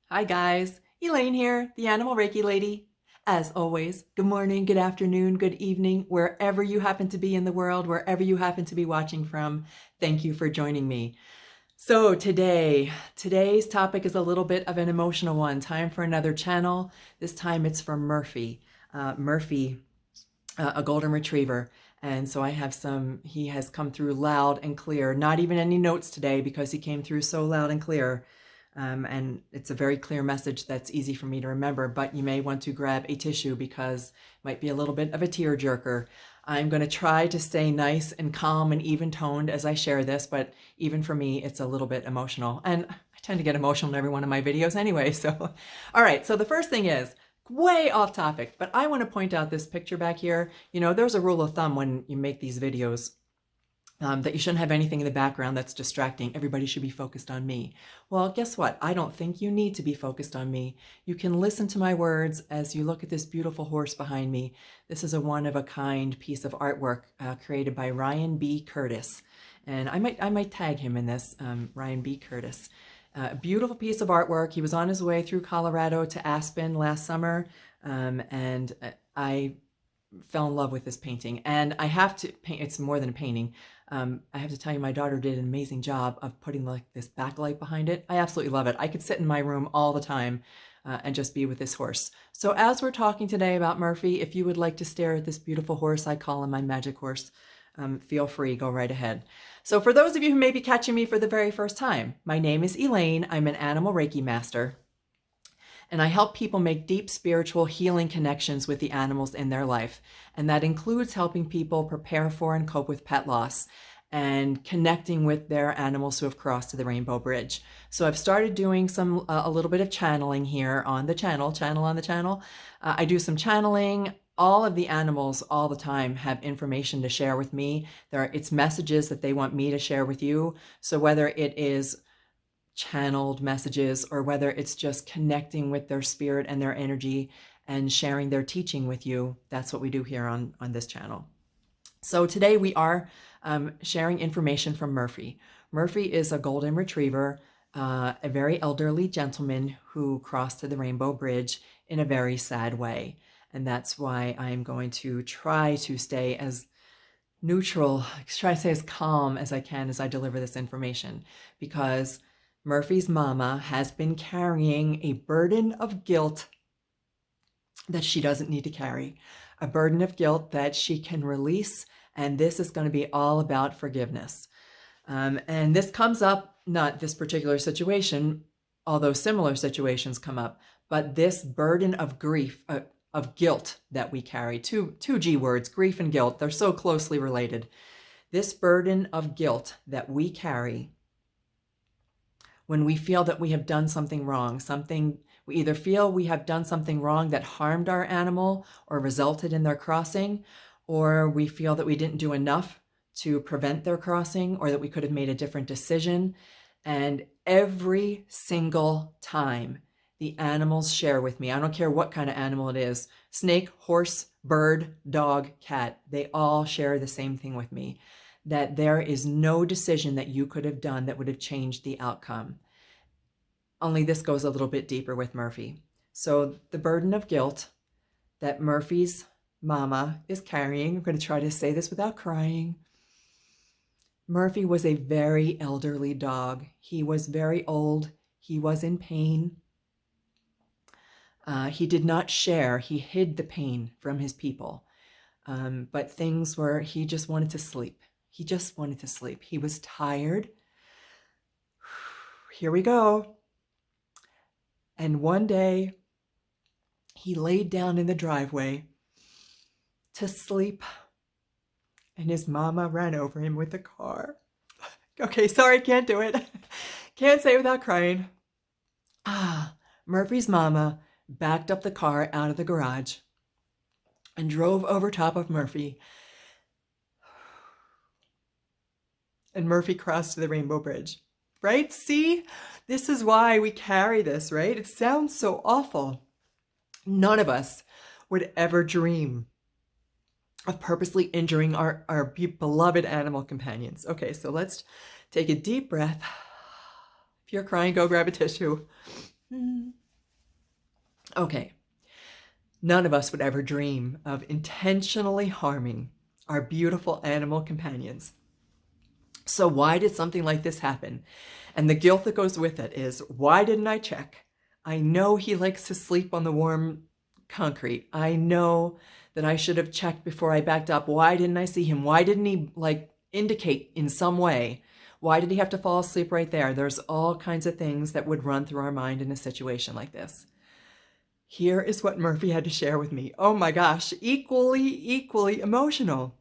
Hi guys, Elaine here, the Animal Reiki Lady. As always, good morning, good afternoon, good evening, wherever you happen to be in the world, wherever you happen to be watching from. Thank you for joining me. So today's topic is a little bit of an emotional one. Time for another channel. This time it's from Murphy. Murphy, a golden retriever. And so I have he has come through loud and clear. Not even any notes today because he came through so loud and clear. And it's a very clear message that's easy for me to remember, but you may want to grab a tissue because it might be a little bit of a tear jerker. I'm going to try to stay nice and calm and even toned as I share this, but even for me, it's a little bit emotional. And I tend to get emotional in every one of my videos anyway. So, all right. So the first thing is way off topic, but I want to point out this picture back here. You know, there's a rule of thumb when you make these videos. That you shouldn't have anything in the background that's distracting. Everybody should be focused on me. Well, guess what? I don't think you need to be focused on me. You can listen to my words as you look at this beautiful horse behind me. This is a one-of-a-kind piece of artwork created by Ryan B. Curtis. And I might tag him in this, Ryan B. Curtis. Beautiful piece of artwork. He was on his way through Colorado to Aspen last summer, and I fell in love with this painting. And I have to paint, it's more than a painting. I have to tell you, my daughter did an amazing job of putting like this backlight behind it. I absolutely love it. I could sit in my room all the time and just be with this horse. So as we're talking today about Murphy, if you would like to stare at this beautiful horse, I call him my magic horse, feel free, go right ahead. So for those of you who may be catching me for the very first time, my name is Elaine. I'm an animal Reiki master. And I help people make deep spiritual healing connections with the animals in their life. And that includes helping people prepare for and cope with pet loss and connecting with their animals who have crossed to the Rainbow Bridge. So I've started doing a little bit of channeling here on the channel. I do some channeling. All of the animals all the time have information to share with me. It's messages that they want me to share with you. So whether it is channeled messages or whether it's just connecting with their spirit and their energy and sharing their teaching with you, that's what we do here on this channel. So today we are sharing information from Murphy. Murphy is a golden retriever, a very elderly gentleman who crossed to the Rainbow Bridge in a very sad way. And that's why I'm going to try to stay as neutral, try to stay as calm as I can as I deliver this information, because Murphy's mama has been carrying a burden of guilt that she doesn't need to carry, a burden of guilt that she can release, and this is going to be all about forgiveness. And this comes up, not this particular situation, although similar situations come up, but this burden of grief, of guilt that we carry, two G words, grief and guilt, they're so closely related. This burden of guilt that we carry when we feel that we have done something wrong, we either feel we have done something wrong that harmed our animal or resulted in their crossing, or we feel that we didn't do enough to prevent their crossing, or that we could have made a different decision. And every single time the animals share with me, I don't care what kind of animal it is, snake, horse, bird, dog, cat, they all share the same thing with me, that there is no decision that you could have done that would have changed the outcome. Only this goes a little bit deeper with Murphy. So the burden of guilt that Murphy's mama is carrying, I'm going to try to say this without crying. Murphy was a very elderly dog. He was very old. He was in pain. He did not share. He hid the pain from his people. But he just wanted to sleep. He just wanted to sleep. He was tired. Here we go. And one day, he laid down in the driveway to sleep, and his mama ran over him with the car. Okay, sorry, can't do it. Can't say it without crying. Murphy's mama backed up the car out of the garage and drove over top of Murphy. And Murphy crossed to the Rainbow Bridge. Right? See? This is why we carry this, right? It sounds so awful. None of us would ever dream of purposely injuring our beloved animal companions. Okay, so let's take a deep breath. If you're crying, go grab a tissue. Okay, none of us would ever dream of intentionally harming our beautiful animal companions. So why did something like this happen? And the guilt that goes with it is, why didn't I check? I know he likes to sleep on the warm concrete. I know that I should have checked before I backed up. Why didn't I see him? Why didn't he indicate in some way? Why did he have to fall asleep right there? There's all kinds of things that would run through our mind in a situation like this. Here is what Murphy had to share with me. Oh my gosh, equally emotional.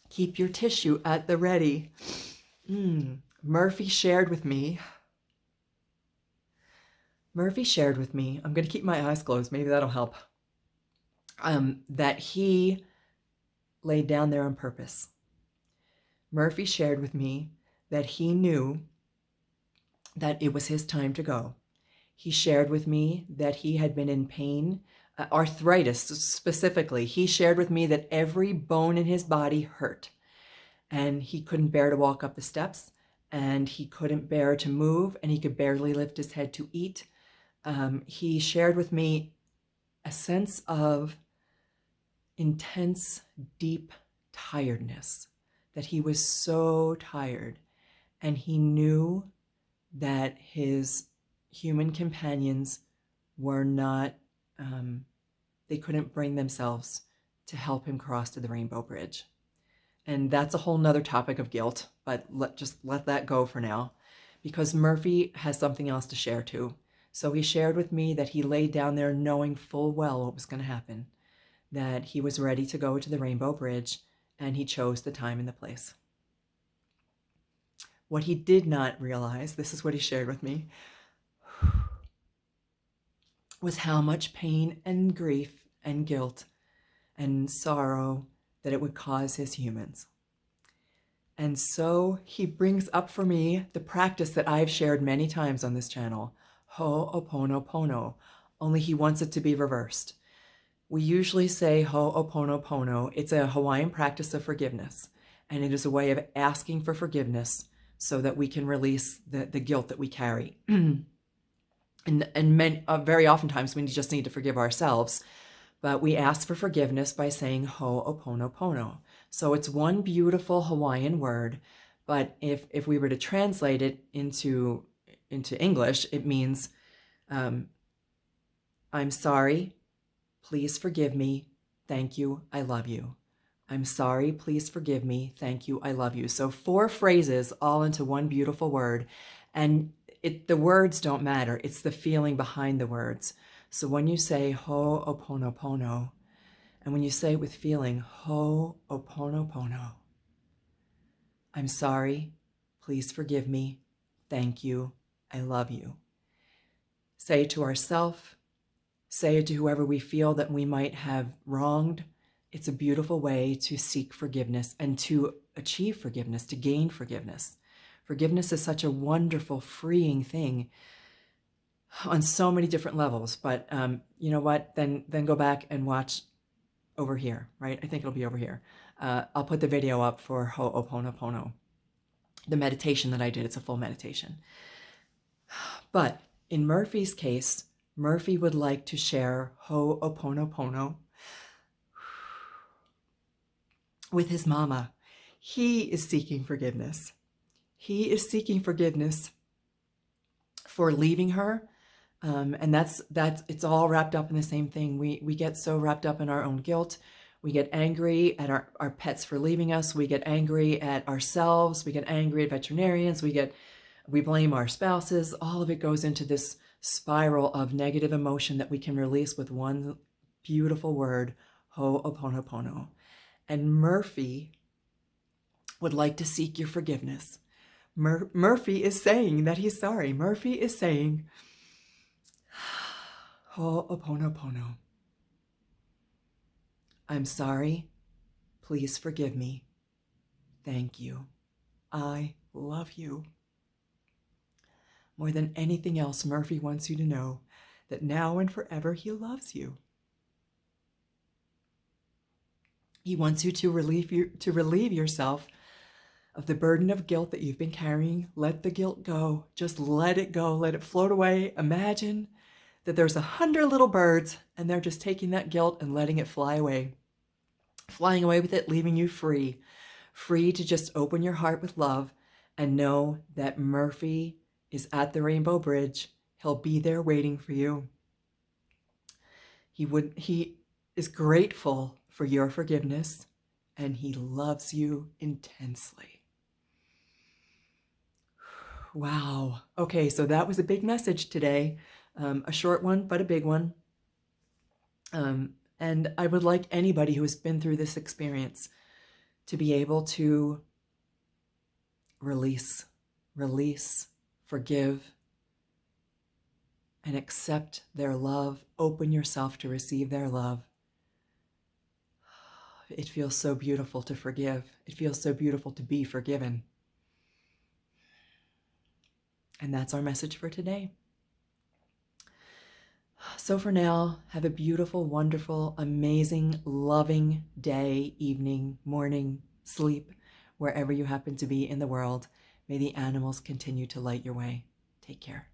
Keep your tissue at the ready. Murphy shared with me, I'm going to keep my eyes closed, maybe that'll help, that he laid down there on purpose. Murphy shared with me that he knew that it was his time to go. He shared with me that he had been in pain, arthritis specifically. He shared with me that every bone in his body hurt, and he couldn't bear to walk up the steps, and he couldn't bear to move, and he could barely lift his head to eat. He shared with me a sense of intense, deep tiredness, that he was so tired, and he knew that his human companions were not, they couldn't bring themselves to help him cross to the Rainbow Bridge. And that's a whole nother topic of guilt, but just let that go for now, because Murphy has something else to share too. So he shared with me that he laid down there knowing full well what was going to happen, that he was ready to go to the Rainbow Bridge, and he chose the time and the place. What he did not realize, this is what he shared with me, was how much pain and grief and guilt and sorrow that it would cause his humans. And so he brings up for me the practice that I've shared many times on this channel, Ho'oponopono, only he wants it to be reversed. We usually say Ho'oponopono. It's a Hawaiian practice of forgiveness, and it is a way of asking for forgiveness so that we can release the guilt that we carry. and very oftentimes we just need to forgive ourselves, but we ask for forgiveness by saying Ho'oponopono. So it's one beautiful Hawaiian word, but if we were to translate it into English, it means, I'm sorry, please forgive me, thank you, I love you. I'm sorry, please forgive me, thank you, I love you. So 4 phrases all into one beautiful word, and the words don't matter, it's the feeling behind the words. So when you say Ho'oponopono, and when you say it with feeling, Ho'oponopono, I'm sorry, please forgive me, thank you, I love you. Say it to ourselves, say it to whoever we feel that we might have wronged. It's a beautiful way to seek forgiveness and to achieve forgiveness, to gain forgiveness. Forgiveness is such a wonderful, freeing thing on so many different levels. But you know what? Then go back and watch over here, right? I think it'll be over here. I'll put the video up for Ho'oponopono, the meditation that I did. It's a full meditation. But in Murphy's case, Murphy would like to share Ho'oponopono with his mama. He is seeking forgiveness. He is seeking forgiveness for leaving her. And that's it's all wrapped up in the same thing. We get so wrapped up in our own guilt. We get angry at our pets for leaving us. We get angry at ourselves. We get angry at veterinarians. We blame our spouses. All of it goes into this spiral of negative emotion that we can release with one beautiful word, Ho'oponopono. And Murphy would like to seek your forgiveness. Murphy is saying that he's sorry. Murphy is saying, Ho'oponopono. I'm sorry. Please forgive me. Thank you. I love you. More than anything else, Murphy wants you to know that now and forever he loves you. He wants you to relieve yourself of the burden of guilt that you've been carrying. Let the guilt go. Just let it go. Let it float away. Imagine that there's 100 little birds and they're just taking that guilt and letting it fly away. Flying away with it, leaving you free. Free to just open your heart with love and know that Murphy is at the Rainbow Bridge. He'll be there waiting for you. He is grateful for your forgiveness, and he loves you intensely. Wow. Okay, so that was a big message today. A short one, but a big one. And I would like anybody who has been through this experience to be able to release, forgive, and accept their love. Open yourself to receive their love. It feels so beautiful to forgive. It feels so beautiful to be forgiven. And that's our message for today. So for now, have a beautiful, wonderful, amazing, loving day, evening, morning, sleep, wherever you happen to be in the world. May the animals continue to light your way. Take care.